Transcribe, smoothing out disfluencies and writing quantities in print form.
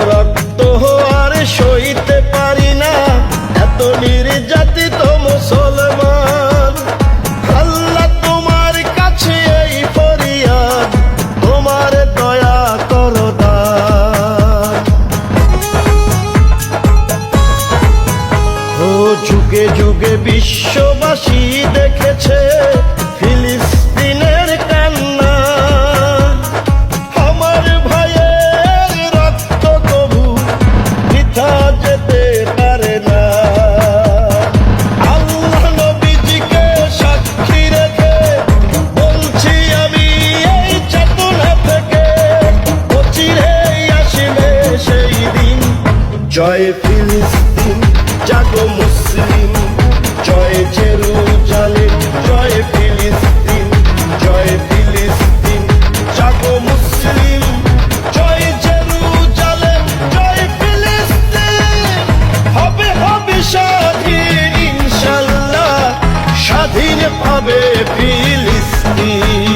রক্ত আর সইতে পারি না, এত নির্যাতিত মুসলমান। আল্লাহ তোমার কাছে এই ফরিয়াদ, তোমার দয়া করো দান। ও যুগে যুগে বিশ্ববাসী দেখেছে ফিলিস্তিনের কান্না, আমার ভাইয়ের রক্ত তবু বৃথা যেতে পারে না। আল্লাহ নবীজিকে সাক্ষী রেখে বলছি আমি এই চেতনা থেকে, অচিরেই আসবে সেই দিন। জয় ফিলিস্তিন, জাগো মুসলিম, জয় জেরুজালেম, জয় ফিলিস্তিন, জয় ফিলিস্তিন, জাগো মুসলিম, জয় জেরুজালেম, জয় ফিলিস্তিন। হবে হবে স্বাধীন ইনশাল্লাহ, স্বাধীন পাবে ফিলিস্তিন।